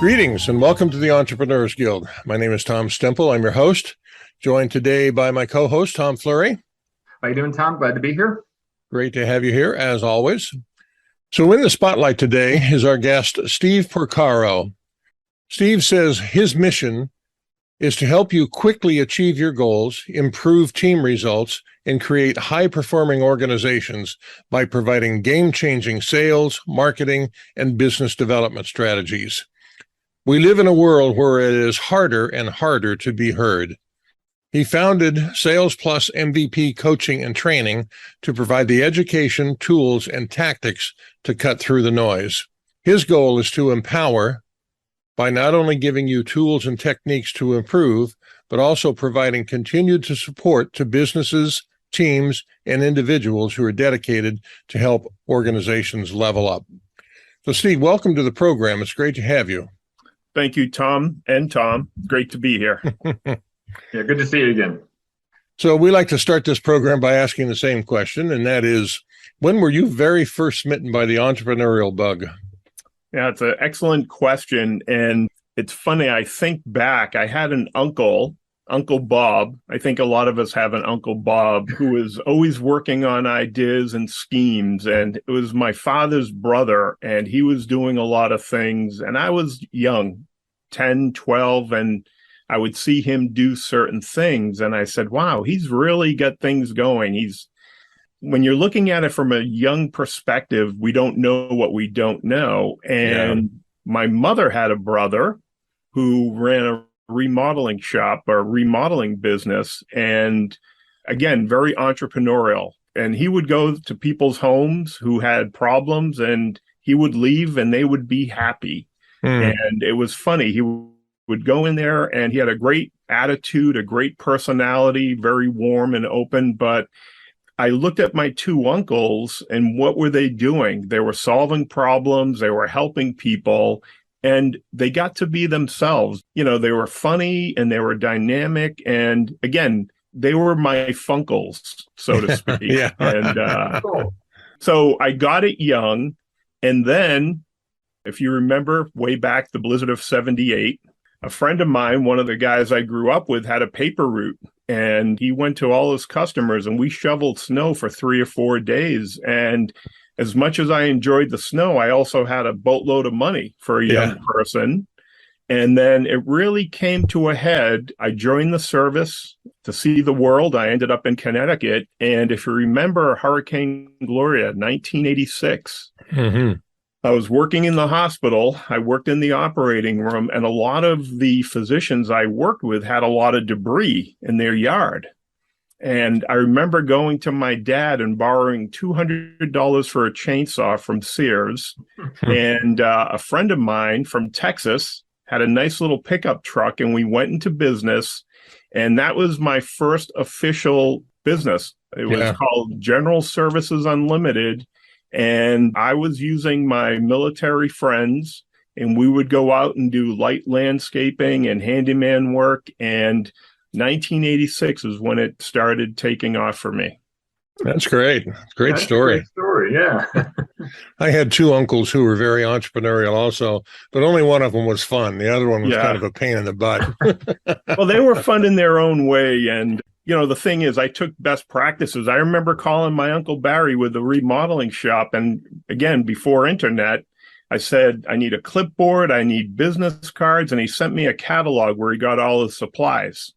Greetings and welcome to the Entrepreneurs Guild. My name is Thom Stimpel. I'm your host, joined today by my co-host, Tom Fleury. How you doing, Tom? Glad to be here. Great to have you here, as always. So in the spotlight today is our guest, Steve Porcaro. Steve says his mission is to help you quickly achieve your goals, improve team results, and create high-performing organizations by providing game-changing sales, marketing, and business development strategies. We live in a world where it is harder and harder to be heard. He founded Sales Plus MVP Coaching and Training to provide the education, tools, and tactics to cut through the noise. His goal is to empower by not only giving you tools and techniques to improve, but also providing continued support to businesses, teams, and individuals who are dedicated to help organizations level up. So, Steve, welcome to the program. It's great to have you. Thank you, Tom and Tom. Great to be here. Yeah, good to see you again. So we like to start this program by asking the same question, and that is, when were you very first smitten by the entrepreneurial bug? Yeah, it's an excellent question. And it's funny, I think back, I had an Uncle Bob. I think a lot of us have an Uncle Bob who was always working on ideas and schemes. And it was my father's brother, and he was doing a lot of things. And I was young, 10, 12, and I would see him do certain things. And I said, wow, he's really got things going. When you're looking at it from a young perspective, we don't know what we don't know. And my mother had a brother who ran a remodeling shop or remodeling business, and again, very entrepreneurial. And he would go to people's homes who had problems, and he would leave and they would be happy. And it was funny. He would go in there and he had a great attitude, a great personality, very warm and open. But I looked at my two uncles, and what were they doing? They were solving problems, they were helping people, and they got to be themselves. You know, they were funny and they were dynamic. And again, they were my funkles, so to speak. Yeah. And so I got it young. And then, if you remember way back, the blizzard of 78, a friend of mine, one of the guys I grew up with, had a paper route. And he went to all his customers, and we shoveled snow for 3 or 4 days. And as much as I enjoyed the snow, I also had a boatload of money for a young person. And then it really came to a head. I joined the service to see the world. I ended up in Connecticut. And if you remember Hurricane Gloria, 1986, I was working in the hospital. I worked in the operating room, and a lot of the physicians I worked with had a lot of debris in their yard. And I remember going to my dad and borrowing $200 for a chainsaw from Sears. And a friend of mine from Texas had a nice little pickup truck, and we went into business. And that was my first official business. It was called General Services Unlimited. And I was using my military friends, and we would go out and do light landscaping and handyman work. And 1986 is when it started taking off for me. That's great. Great story. Great story, yeah. I had two uncles who were very entrepreneurial also, but only one of them was fun. The other one was kind of a pain in the butt. Well, they were fun in their own way. And, you know, the thing is, I took best practices. I remember calling my Uncle Barry with the remodeling shop. And again, before internet, I said, I need a clipboard, I need business cards, and he sent me a catalog where he got all his supplies.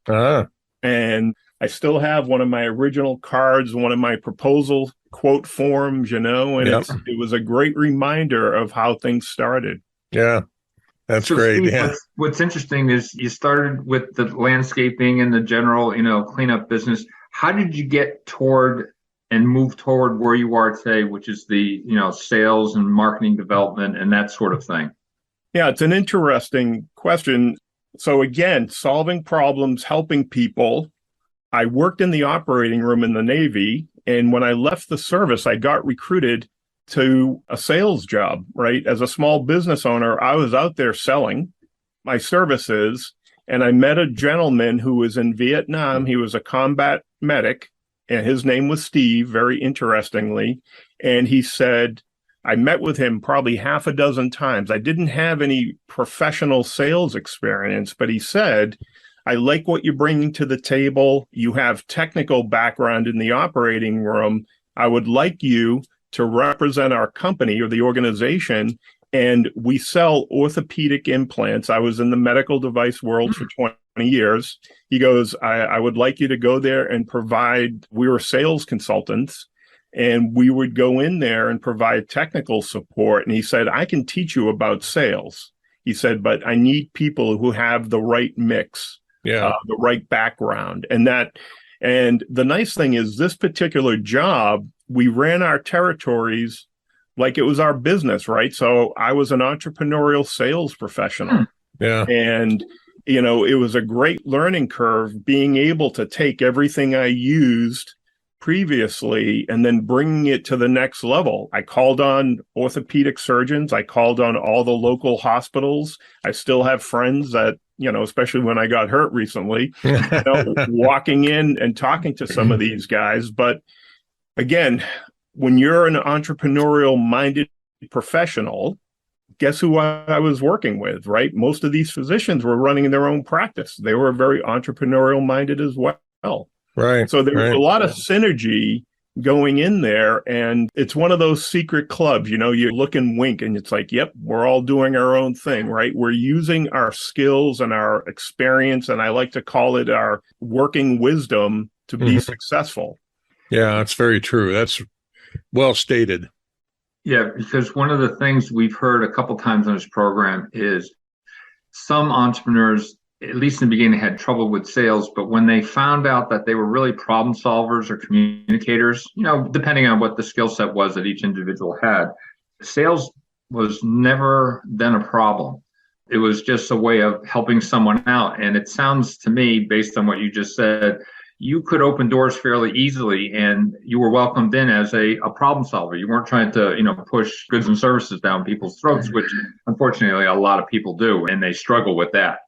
And I still have one of my original cards, one of my proposal quote forms, you know, and it was a great reminder of how things started. Yeah, that's great. Steve, what's interesting is you started with the landscaping and the general, cleanup business. How did you get toward and move toward where you are today, which is the, sales and marketing development and that sort of thing? Yeah, it's an interesting question. So again, solving problems, helping people. I worked in the operating room in the Navy. And when I left the service, I got recruited to a sales job, right? As a small business owner, I was out there selling my services. And I met a gentleman who was in Vietnam. He was a combat medic. And his name was Steve, very interestingly. And he said, I met with him probably half a dozen times. I didn't have any professional sales experience, but he said, I like what you're bringing to the table. You have technical background in the operating room. I would like you to represent our company or the organization. And we sell orthopedic implants. I was in the medical device world for 20 years. He goes, I would like you to go there and provide, we were sales consultants, and we would go in there and provide technical support. And he said, I can teach you about sales. He said, but I need people who have the right mix, the right background. And the nice thing is this particular job, we ran our territories like it was our business, right? So I was an entrepreneurial sales professional. Yeah. And, it was a great learning curve being able to take everything I used previously and then bringing it to the next level. I called on orthopedic surgeons. I called on all the local hospitals. I still have friends that, especially when I got hurt recently, walking in and talking to some of these guys. But again, when you're an entrepreneurial minded professional, guess who I was working with, right? Most of these physicians were running their own practice. They were very entrepreneurial minded as well. Right. So there was a lot of synergy going in there. And it's one of those secret clubs, you look and wink and it's like, yep, we're all doing our own thing, right? We're using our skills and our experience, and I like to call it our working wisdom to be successful. Yeah, that's very true. That's well stated. Yeah, because one of the things we've heard a couple times on this program is some entrepreneurs, at least in the beginning, had trouble with sales, but when they found out that they were really problem solvers or communicators, depending on what the skill set was that each individual had, sales was never then a problem. It was just a way of helping someone out. And it sounds to me, based on what you just said, you could open doors fairly easily, and you were welcomed in as a problem solver. You weren't trying to, push goods and services down people's throats, which unfortunately a lot of people do, and they struggle with that.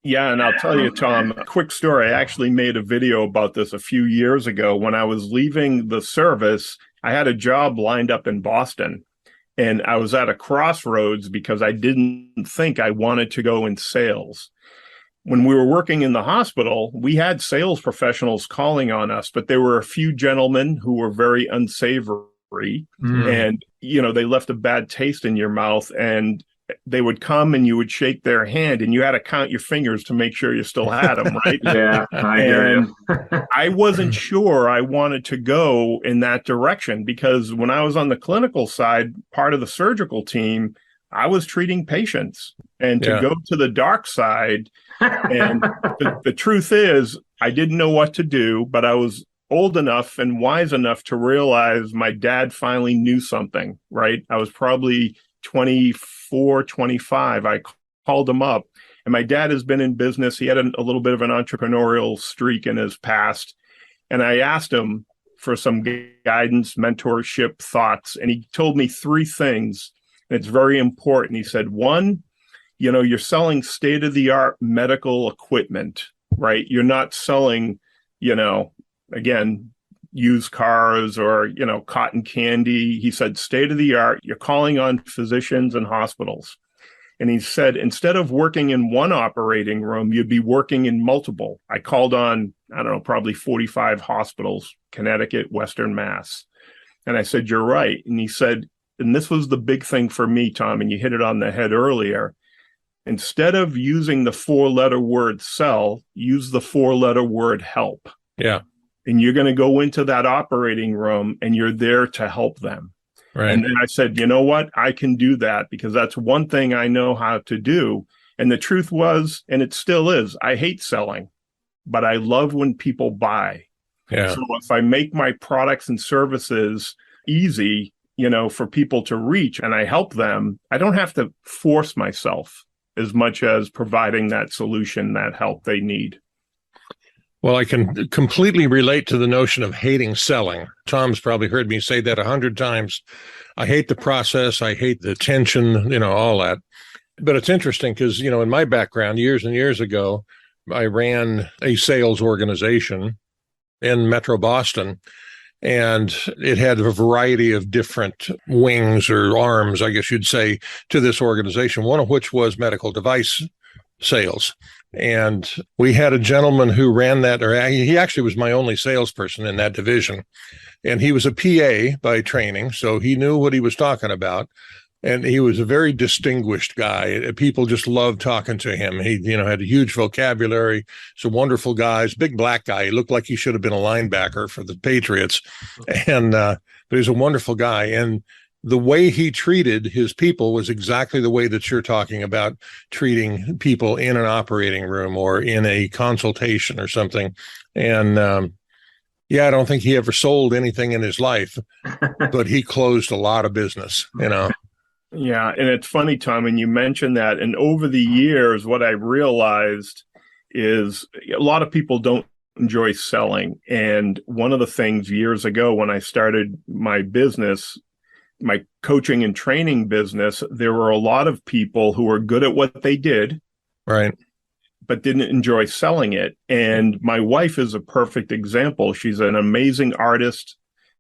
Yeah, and I'll tell you, Thom, a quick story. I actually made a video about this a few years ago. When I was leaving the service, I had a job lined up in Boston, and I was at a crossroads because I didn't think I wanted to go in sales. When we were working in the hospital, we had sales professionals calling on us, but there were a few gentlemen who were very unsavory and, they left a bad taste in your mouth, and they would come and you would shake their hand and you had to count your fingers to make sure you still had them, right? Yeah, I hear you. I wasn't sure I wanted to go in that direction because when I was on the clinical side, part of the surgical team, I was treating patients. And to go to the dark side, and the truth is, I didn't know what to do, but I was old enough and wise enough to realize my dad finally knew something, right? I was probably 24, 25. I called him up, and my dad has been in business. He had a little bit of an entrepreneurial streak in his past. And I asked him for some guidance, mentorship, thoughts. And he told me three things. And it's very important. He said, one, you're selling state-of-the-art medical equipment, right? You're not selling, again, used cars or, cotton candy. He said, state-of-the-art, you're calling on physicians and hospitals. And he said, instead of working in one operating room, you'd be working in multiple. I called on, probably 45 hospitals, Connecticut, Western Mass. And I said, you're right. And he said, and this was the big thing for me, Thom, and you hit it on the head earlier. Instead of using the 4-letter word sell, use the 4-letter word help. Yeah. And you're going to go into that operating room and you're there to help them. Right. And then I said, you know what? I can do that because that's one thing I know how to do. And the truth was, and it still is, I hate selling, but I love when people buy. Yeah. So if I make my products and services easy, for people to reach and I help them, I don't have to force myself as much as providing that solution, that help they need. Well, I can completely relate to the notion of hating selling. Thom's probably heard me say that 100 times. I hate the process. I hate the tension, all that. But it's interesting because, in my background, years and years ago, I ran a sales organization in Metro Boston. And it had a variety of different wings or arms, I guess you'd say, to this organization, one of which was medical device sales. And we had a gentleman who ran that, or he actually was my only salesperson in that division. And he was a PA by training, so he knew what he was talking about. And he was a very distinguished guy. People just loved talking to him. He, had a huge vocabulary. He's a wonderful guy. He's a big black guy. He looked like he should have been a linebacker for the Patriots. And but he's a wonderful guy. And the way he treated his people was exactly the way that you're talking about treating people in an operating room or in a consultation or something. And I don't think he ever sold anything in his life, but he closed a lot of business, Yeah, and it's funny, Thom, and you mentioned that. And over the years, what I realized is a lot of people don't enjoy selling. And one of the things years ago when I started my business, my coaching and training business, there were a lot of people who were good at what they did, right, but didn't enjoy selling it. And my wife is a perfect example. She's an amazing artist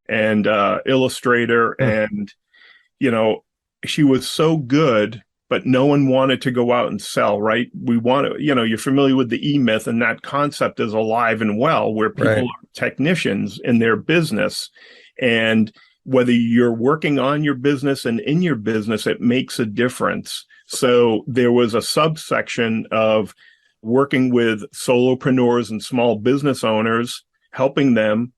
and illustrator, and she was so good, but no one wanted to go out and sell, right? We want to, you're familiar with the E-Myth, and that concept is alive and well, where people right. are technicians in their business. And whether you're working on your business and in your business, it makes a difference. So there was a subsection of working with solopreneurs and small business owners, helping them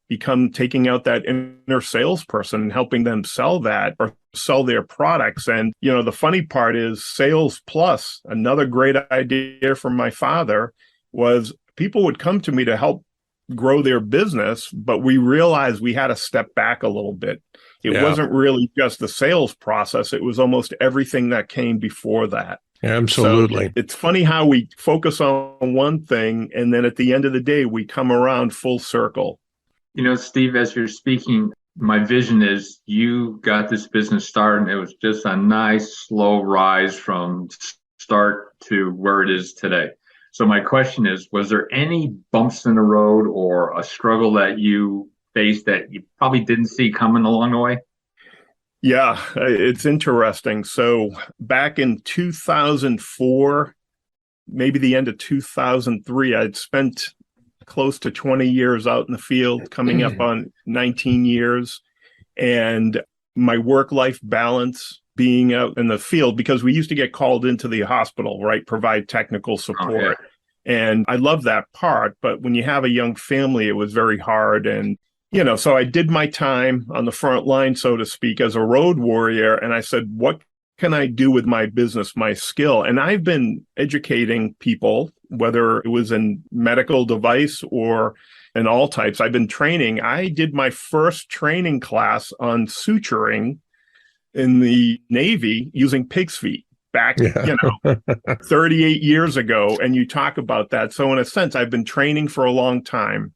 taking out that inner salesperson and helping them sell that or sell their products. And, the funny part is Sales Plus, another great idea from my father, was people would come to me to help grow their business, but we realized we had to step back a little bit. It wasn't really just the sales process. It was almost everything that came before that. Absolutely. So it's funny how we focus on one thing, and then at the end of the day, we come around full circle. Steve, as you're speaking, my vision is you got this business started, and it was just a nice, slow rise from start to where it is today. So my question is, was there any bumps in the road or a struggle that you faced that you probably didn't see coming along the way? Yeah, it's interesting. So back in 2004, maybe the end of 2003, I'd spent close to 20 years out in the field, coming up on 19 years. And my work-life balance being out in the field, because we used to get called into the hospital, right? Provide technical support. Oh, yeah. And I love that part. But when you have a young family, it was very hard. And so I did my time on the front line, so to speak, as a road warrior. And I said, what can I do with my business, my skill? And I've been educating people, whether it was in medical device or in all types. I've been training. I did my first training class on suturing in the Navy using pig's feet back, 38 years ago. And you talk about that. So in a sense, I've been training for a long time.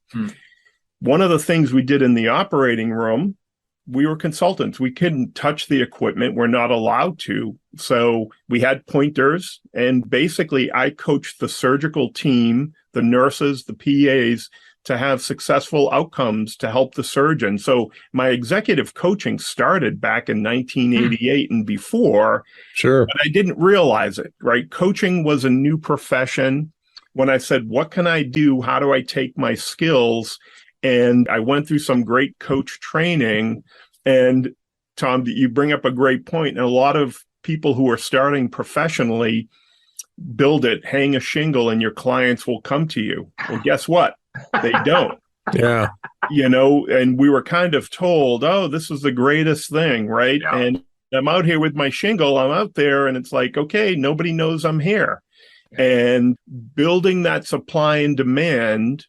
One of the things we did in the operating room, we were consultants. We couldn't touch the equipment. We're not allowed to. So we had pointers. And basically, I coached the surgical team, the nurses, the PAs, to have successful outcomes to help the surgeon. So my executive coaching started back in 1988 and before. Sure. But I didn't realize it, right? Coaching was a new profession. When I said, what can I do? How do I take my skills? And I went through some great coach training. And Thom, you bring up a great point. And a lot of people who are starting professionally build it, hang a shingle, and your clients will come to you. Well, guess what? They don't. Yeah. And we were kind of told, oh, this is the greatest thing, right? Yeah. And I'm out here with my shingle. I'm out there, and it's like, okay, nobody knows I'm here. Yeah. And building that supply and demand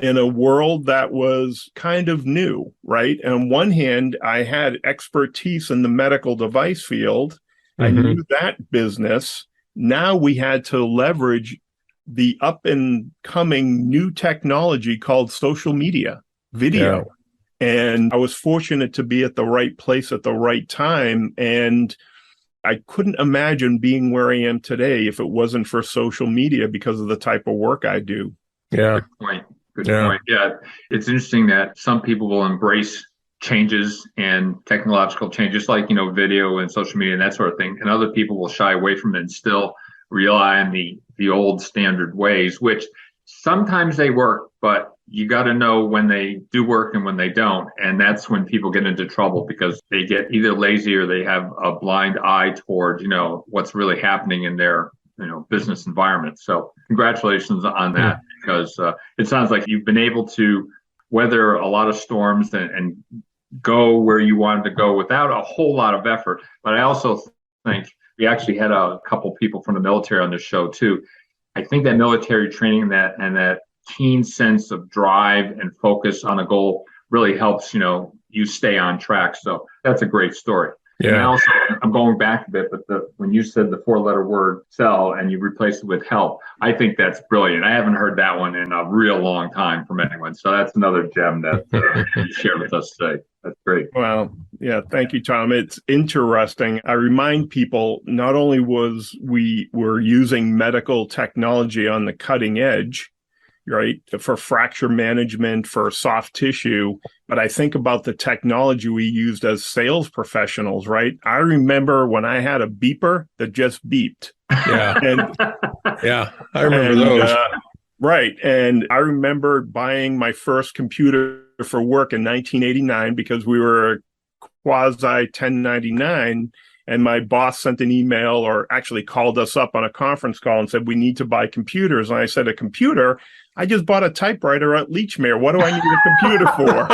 in a world that was kind of new, right? And on one hand, I had expertise in the medical device field. I knew that business. Now we had to leverage the up and coming new technology called social media, video. Yeah. And I was fortunate to be at the right place at the right time. And I couldn't imagine being where I am today if it wasn't for social media because of the type of work I do. Yeah. Good point. Good Yeah. point. Yeah. It's interesting that some people will embrace changes and technological changes like, video and social media and that sort of thing. And other people will shy away from it and still rely on the old standard ways, which sometimes they work, but you got to know when they do work and when they don't. And that's when people get into trouble because they get either lazy or they have a blind eye toward, what's really happening in their, business environment. So congratulations on that, because it sounds like you've been able to weather a lot of storms and go where you wanted to go without a whole lot of effort. But I also think we actually had a couple people from the military on this show too. I think that military training and that keen sense of drive and focus on a goal really helps, you stay on track. So that's a great story. Yeah. And also, I'm going back a bit, but when you said the 4-letter word sell and you replaced it with help, I think that's brilliant. I haven't heard that one in a real long time from anyone. So that's another gem that you shared with us today. That's great. Well, yeah, thank you, Thom. It's interesting. I remind people not only we were using medical technology on the cutting edge, right, for fracture management, for soft tissue, but I think about the technology we used as sales professionals, right? I remember when I had a beeper that just beeped. Yeah. And Yeah. I remember those. Right. And I remember buying my first computer for work in 1989 because we were quasi 1099. And my boss sent an email or actually called us up on a conference call and said, we need to buy computers. And I said, a computer? I just bought a typewriter at Leechmere. What do I need a computer for?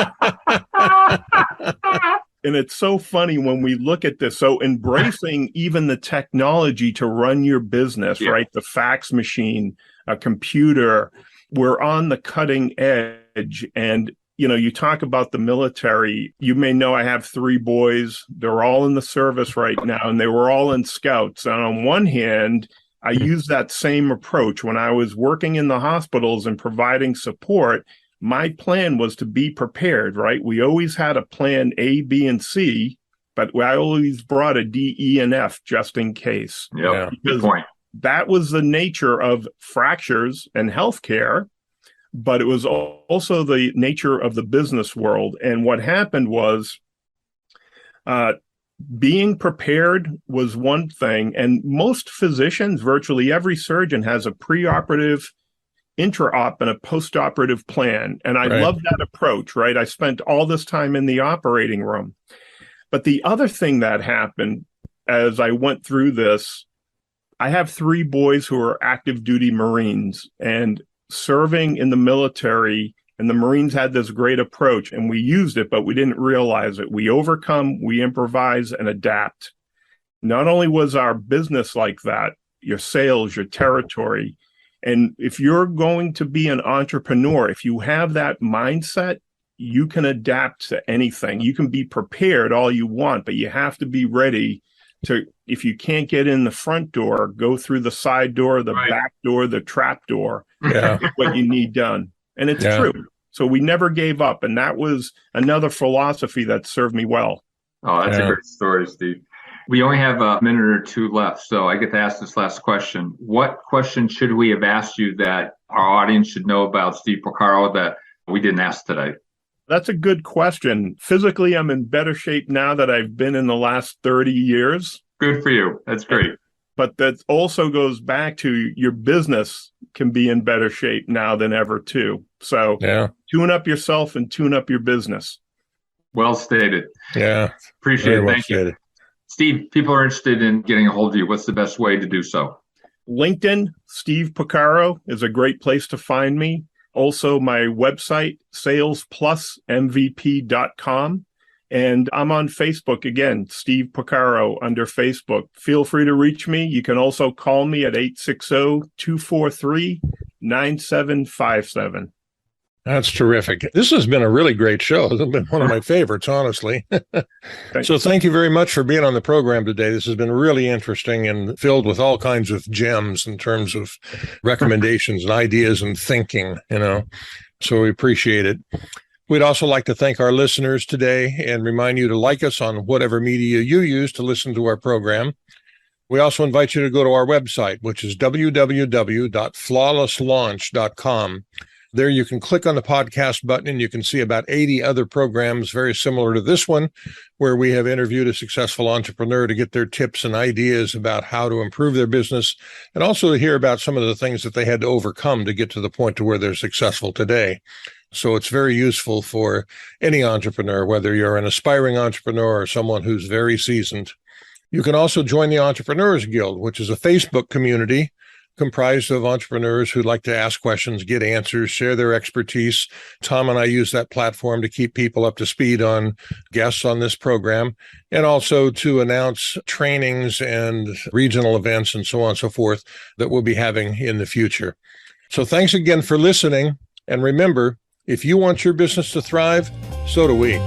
And it's so funny when we look at this. So embracing even the technology to run your business, right? The fax machine, a computer, we're on the cutting edge. And you talk about the military. You may know I have 3 boys. They're all in the service right now, and they were all in scouts. And on one hand, I used that same approach when I was working in the hospitals and providing support. My plan was to be prepared, right? We always had a plan A, B, and C, but I always brought a D, E, and F just in case. Yeah, good point. That was the nature of fractures and healthcare. But it was also the nature of the business world. And what happened was being prepared was one thing. And most physicians, virtually every surgeon, has a preoperative, intra-op, and a postoperative plan. And I love that approach, right? I spent all this time in the operating room. But the other thing that happened as I went through this, I have 3 boys who are active duty Marines, and serving in the military, and the Marines had this great approach, and we used it, but we didn't realize it. We overcome, we improvise, and adapt. Not only was our business like that, your sales, your territory, and if you're going to be an entrepreneur, if you have that mindset, you can adapt to anything. You can be prepared all you want, but you have to be ready to, if you can't get in the front door, go through the side door, the back door, the trap door. Yeah. What you need done. And it's true. So we never gave up. And that was another philosophy that served me well. Oh, that's a great story, Steve. We only have a minute or 2 left. So I get to ask this last question. What question should we have asked you that our audience should know about Steve Porcaro that we didn't ask today? That's a good question. Physically, I'm in better shape now that I've been in the last 30 years. Good for you. That's great. But that also goes back to your business can be in better shape now than ever, too. So tune up yourself and tune up your business. Well stated. Yeah. Appreciate it. Thank you. Steve, people are interested in getting a hold of you. What's the best way to do so? LinkedIn, Steve Porcaro, is a great place to find me. Also, my website, salesplusmvp.com. And I'm on Facebook again, Steve Porcaro under Facebook. Feel free to reach me. You can also call me at 860-243-9757. That's terrific. This has been a really great show. It's been one of my favorites, honestly. So thank you very much for being on the program today. This has been really interesting and filled with all kinds of gems in terms of recommendations and ideas and thinking, So we appreciate it. We'd also like to thank our listeners today and remind you to like us on whatever media you use to listen to our program. We also invite you to go to our website, which is www.flawlesslaunch.com. There you can click on the podcast button and you can see about 80 other programs very similar to this one, where we have interviewed a successful entrepreneur to get their tips and ideas about how to improve their business, and also to hear about some of the things that they had to overcome to get to the point to where they're successful today. So it's very useful for any entrepreneur, whether you're an aspiring entrepreneur or someone who's very seasoned. You can also join the Entrepreneurs Guild, which is a Facebook community comprised of entrepreneurs who like to ask questions, get answers, share their expertise. Thom and I use that platform to keep people up to speed on guests on this program, and also to announce trainings and regional events and so on and so forth that we'll be having in the future. So thanks again for listening. And remember, if you want your business to thrive, so do we.